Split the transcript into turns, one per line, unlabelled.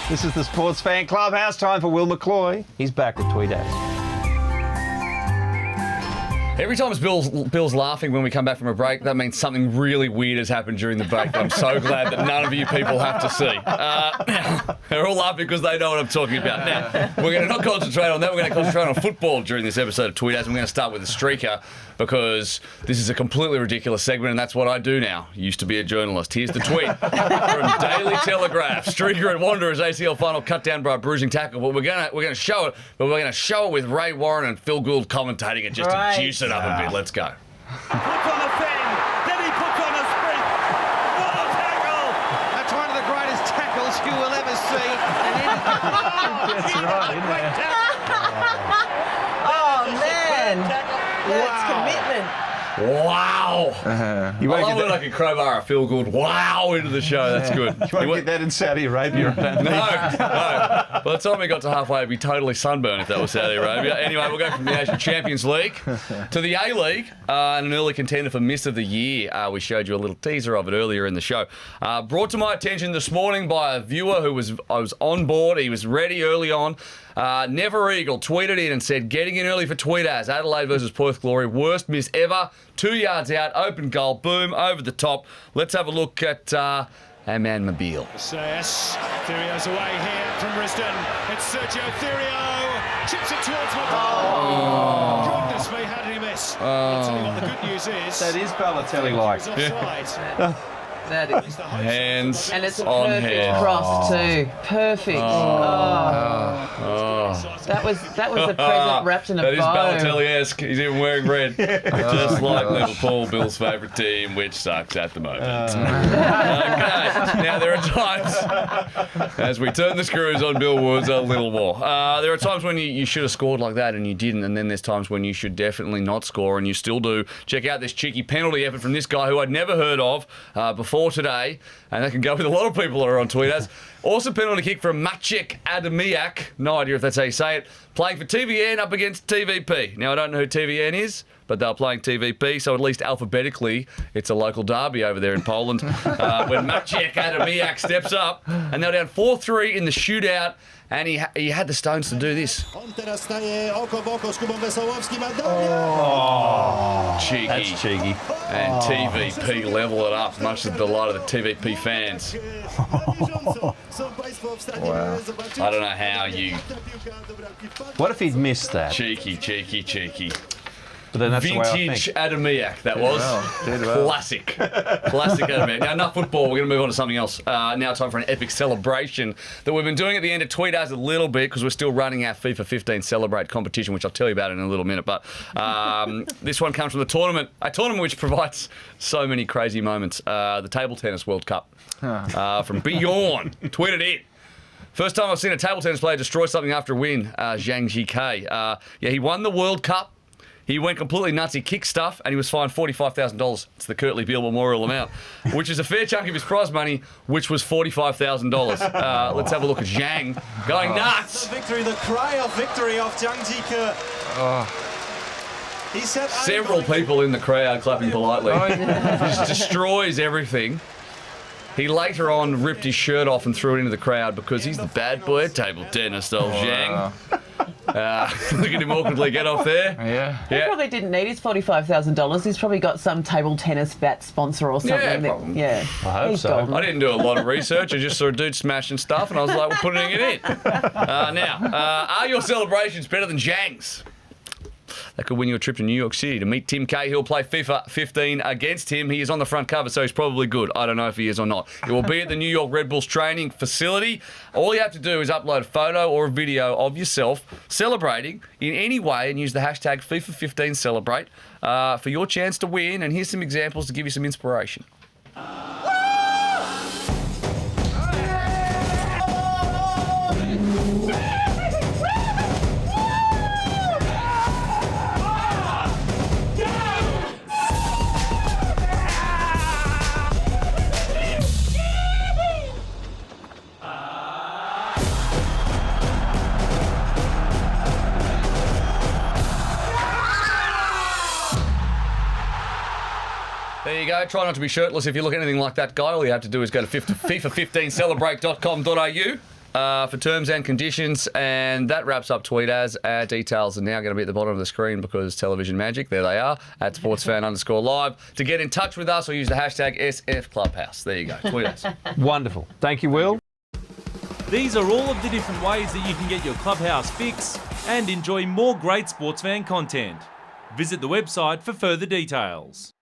This is the SportsFan Clubhouse. Time for Will McCloy. He's back with Tweet Ads.
Every time Bill's laughing when we come back from a break, that means something really weird has happened during the break. I'm so glad that none of you people have to see. They're all laughing because they know what I'm talking about. Now, we're going to not concentrate on that. We're going to concentrate on football during this episode of Tweet Ads. I'm going to start with the streaker because this is a completely ridiculous segment, and that's what I do now. Used to be a journalist. Here's the tweet from Daily Telegraph. Streaker at Wanderers ACL final cut down by a bruising tackle. But we're going to show it, but we're going to show it with Ray Warren and Phil Gould commentating it just to juice it up a bit. Let's go.
Put on a fend, then he puts on a sprint. What a tackle!
That's one of the greatest tackles you will ever see. That's right, isn't it?
Oh, man. That's commitment.
Wow.
You
I
won't
love
get
when I can crowbar a Phil Gould wow into the show. That's good.
you won't get that in Saudi Arabia.
No. By the time we got to halfway, it'd be totally sunburned if that was Saudi Arabia. Anyway, we'll go from the Asian Champions League to the A-League, and an early contender for Miss of the Year. We showed you a little teaser of it earlier in the show. Brought to my attention this morning by a viewer who was on board. He was ready early on. Never Eagle tweeted in and said, getting in early for Tweet Ads. Adelaide versus Perth Glory. Worst miss ever. 2 yards out. Open goal. Boom. Over the top. Let's have a look at our man Mobile.
Thurio's away here from Risdon. It's Sergio Thurio. Chips it towards Mobile. Goodness me, how did he miss? I'll tell you what the good news is.
That is Balotelli-like.
He's offside.
That is.
Hands
And it's a
on
perfect
head.
cross too. Perfect. That was a present wrapped in a
That is
bow.
Balotelli-esque. He's even wearing red. Just like Liverpool, Bill's favourite team, which sucks at the moment. Okay. Now, there are times, as we turn the screws on Bill Woods a little more, there are times when you should have scored like that and you didn't, and then there's times when you should definitely not score and you still do. Check out this cheeky penalty effort from this guy who I'd never heard of before today, and that can go with a lot of people that are on Tweet Ads. Awesome penalty kick from Maciek Adamiak, no idea if that's how you say it, playing for TVN up against TVP. Now, I don't know who TVN is, but they're playing TVP, so at least alphabetically, it's a local derby over there in Poland. When Maciek Adamiak steps up, and they're down 4-3 in the shootout, and he had the stones to do this. Cheeky.
That's cheeky.
And TVP level it up, much to the delight of the TVP fans.
Wow.
I don't know how you...
What if he'd missed that?
Cheeky.
But then that's the way I
Vintage
think.
Adamiak, that was.
Did well.
Classic Adamiak. Now, enough football. We're going to move on to something else. Now time for an epic celebration that we've been doing at the end of Tweet Ads a little bit because we're still running our FIFA 15 Celebrate competition, which I'll tell you about in a little minute. But this one comes from the tournament, a tournament which provides so many crazy moments. The Table Tennis World Cup from Bjorn. Tweeted it. First time I've seen a table tennis player destroy something after a win, Zhang Zhike. He won the World Cup. He went completely nuts. He kicked stuff, and he was fined $45,000. It's the Curtly Beale Memorial amount, which is a fair chunk of his prize money, which was $45,000. Let's have a look at Zhang going nuts.
Victory, the cry of victory of Zhang Zhike. He said,
Several people in the crowd clapping politely. He just destroys everything. He later on ripped his shirt off and threw it into the crowd because he's the bad boy at table tennis, old Zhang. Look at him awkwardly get off there.
He probably didn't need his $45,000. He's probably got some table tennis bat sponsor or something.
probably.
I hope
He's
so.
golden.
I didn't do a lot of research. I just saw a dude smashing stuff, and I was like, we're putting it in. Are your celebrations better than Zhang's? That could win you a trip to New York City to meet Tim Cahill, play FIFA 15 against him. He is on the front cover, so he's probably good. I don't know if he is or not. It will be at the New York Red Bulls training facility. All you have to do is upload a photo or a video of yourself celebrating in any way and use the hashtag FIFA15Celebrate for your chance to win. And here's some examples to give you some inspiration. There you go. Try not to be shirtless if you look anything like that guy. All you have to do is go to FIFA15celebrate.com.au. for terms and conditions. And that wraps up Tweet As. Our details are now going to be at the bottom of the screen because television magic. There they are, at SportsFan_live. To get in touch with us or use the hashtag SF Clubhouse. There you go. Tweet As.
Wonderful. Thank you, Will.
These are all of the different ways that you can get your Clubhouse fix and enjoy more great sports fan content. Visit the website for further details.